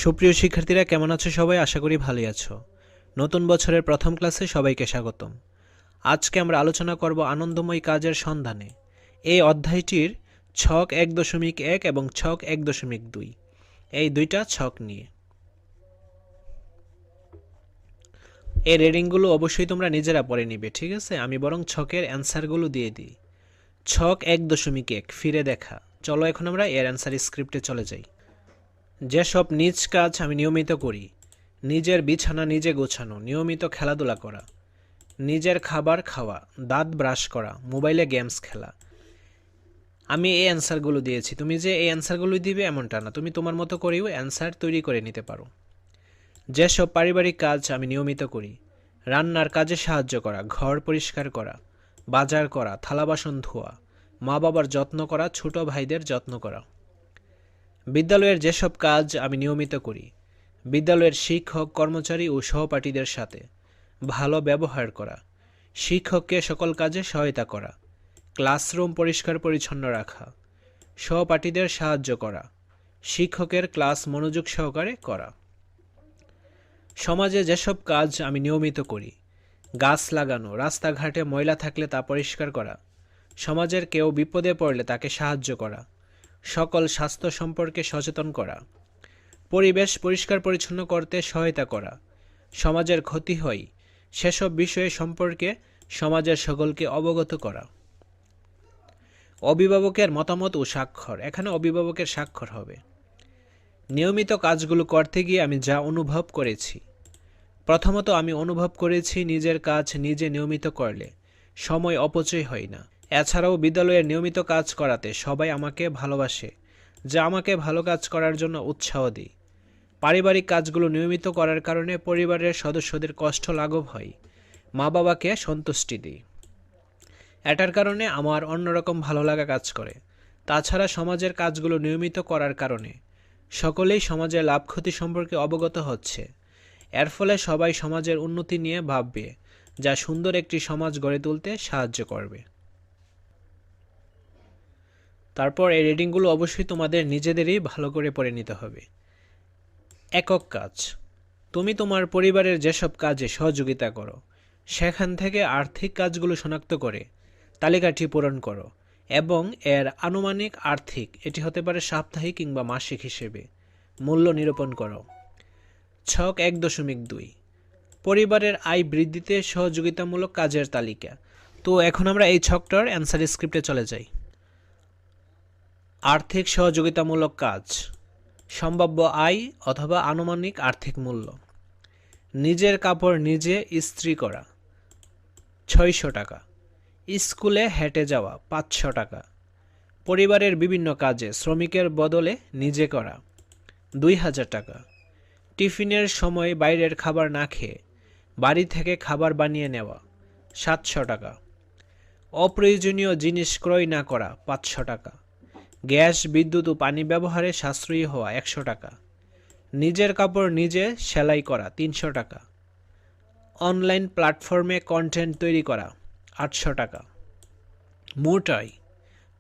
সুপ্রিয় শিক্ষার্থীরা কেমন আছো সবাই? আশা করি ভালোই আছো। নতুন বছরের প্রথম ক্লাসে সবাইকে স্বাগতম। আজকে আমরা আলোচনা করব আনন্দময় কাজের সন্ধানে। এই অধ্যায়টির ছক ১.১ এবং ছক ১.২ এই দুইটা ছক নিয়ে। এই রিডিংগুলো অবশ্যই তোমরা নিজেরা পড়ে নিবে, ঠিক আছে? আমি বরং ছকের অ্যান্সারগুলো দিয়ে দিই। ছক ১.১ ফিরে দেখা। চলো এখন আমরা এর অ্যান্সার স্ক্রিপ্টে চলে যাই। যেসব নিজ কাজ আমি নিয়মিত করি: নিজের বিছানা নিজে গোছানো, নিয়মিত খেলাধুলা করা, নিজের খাবার খাওয়া, দাঁত ব্রাশ করা, মোবাইলে গেমস খেলা। আমি এই অ্যান্সারগুলো দিয়েছি, তুমি যে এই অ্যান্সারগুলোই দিবে এমনটা না, তুমি তোমার মতো করেও অ্যান্সার তৈরি করে নিতে পারো। যেসব পারিবারিক কাজ আমি নিয়মিত করি: রান্নার কাজে সাহায্য করা, ঘর পরিষ্কার করা, বাজার করা, থালা বাসন ধোয়া, মা বাবার যত্ন করা, ছোট ভাইদের যত্ন করা। বিদ্যালয়ের যেসব কাজ আমি নিয়মিত করি: বিদ্যালয়ের শিক্ষক, কর্মচারী ও সহপাঠীদের সাথে ভালো ব্যবহার করা, শিক্ষককে সকল কাজে সহায়তা করা, ক্লাসরুম পরিষ্কার পরিচ্ছন্ন রাখা, সহপাঠীদের সাহায্য করা, শিক্ষকের ক্লাস মনোযোগ সহকারে করা। সমাজে যেসব কাজ আমি নিয়মিত করি: গাছ লাগানো, রাস্তাঘাটে ময়লা থাকলে তা পরিষ্কার করা, সমাজের কেউ বিপদে পড়লে তাকে সাহায্য করা, সকল স্বাস্থ্য সম্পর্কে সচেতন করা, পরিবেশ পরিষ্কার পরিচ্ছন্ন করতে সহায়তা করা, সমাজের ক্ষতি হয় সেসব বিষয় সম্পর্কে সমাজের সকলকে অবগত করা। অভিভাবকের মতামত ও স্বাক্ষর, এখানে অভিভাবকের স্বাক্ষর হবে। নিয়মিত কাজগুলো করতে গিয়ে আমি যা অনুভব করেছি: প্রথমত, আমি অনুভব করেছি নিজের কাজ নিজে নিয়মিত করলে সময় অপচয় হয় না। এছাড়াও বিদ্যালয়ের নিয়মিত কাজ করাতে সবাই আমাকে ভালোবাসে, যা আমাকে ভালো কাজ করার জন্য উৎসাহ দিই। পারিবারিক কাজগুলো নিয়মিত করার কারণে পরিবারের সদস্যদের কষ্ট লাঘব হয়, মা বাবাকে সন্তুষ্টি দিই। এটার কারণে আমার অন্যরকম ভালো লাগা কাজ করে। তাছাড়া সমাজের কাজগুলো নিয়মিত করার কারণে সকলেই সমাজের লাভ ক্ষতি সম্পর্কে অবগত হচ্ছে। এর ফলে সবাই সমাজের উন্নতি নিয়ে ভাববে, যা সুন্দর একটি সমাজ গড়ে তুলতে সাহায্য করবে। তারপর এই রিডিংগুলো অবশ্যই তোমাদের নিজেদেরই ভালো করে পড়ে নিতে হবে। একক কাজ: তুমি তোমার পরিবারের যেসব কাজে সহযোগিতা করো সেখান থেকে আর্থিক কাজগুলো শনাক্ত করে তালিকাটি পূরণ করো এবং এর আনুমানিক আর্থিক, এটি হতে পারে সাপ্তাহিক কিংবা মাসিক হিসেবে, মূল্য নিরূপণ করো। ছক ১.২ পরিবারের আয় বৃদ্ধিতে সহযোগিতামূলক কাজের তালিকা। তো এখন আমরা এই ছকটার অ্যান্সার স্ক্রিপ্টে চলে যাই। আর্থিক সহযোগিতামূলক কাজ: সম্ভাব্য আয় অথবা আনুমানিক আর্থিক মূল্য। নিজের কাপড় নিজে ইস্ত্রি করা ৬০০ টাকা, স্কুলে হেঁটে যাওয়া ৫০০ টাকা, পরিবারের বিভিন্ন কাজে শ্রমিকের বদলে নিজে করা ২০০০ টাকা, টিফিনের সময় বাইরের খাবার না খেয়ে বাড়ি থেকে খাবার বানিয়ে নেওয়া ৭০০ টাকা, অপ্রয়োজনীয় জিনিস ক্রয় না করা ৫০০ টাকা, গ্যাস বিদ্যুৎ ও পানি ব্যবহারে সাশ্রয়ী হওয়া ১০০ টাকা, নিজের কাপড় নিজে সেলাই করা ৩০০ টাকা, অনলাইন প্ল্যাটফর্মে কন্টেন্ট তৈরি করা ৮০০ টাকা, মোট আয়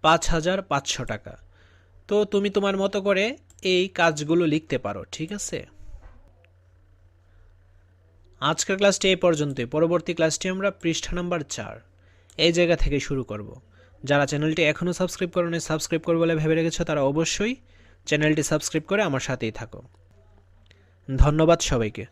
৫৫০০ টাকা। তো তুমি তোমার মতো করে এই কাজগুলো লিখতে পারো, ঠিক আছে? আজকের ক্লাসটি এই পর্যন্তই। পরবর্তী ক্লাসটি আমরা পৃষ্ঠা নাম্বার ৪ এই জায়গা থেকে শুরু করব। যারা চ্যানেলটি এখনও সাবস্ক্রাইব করোনি, সাবস্ক্রাইব করবে বলে ভেবে রেখেছো, তারা অবশ্যই চ্যানেলটি সাবস্ক্রাইব করে আমার সাথেই থাকো। ধন্যবাদ সবাইকে।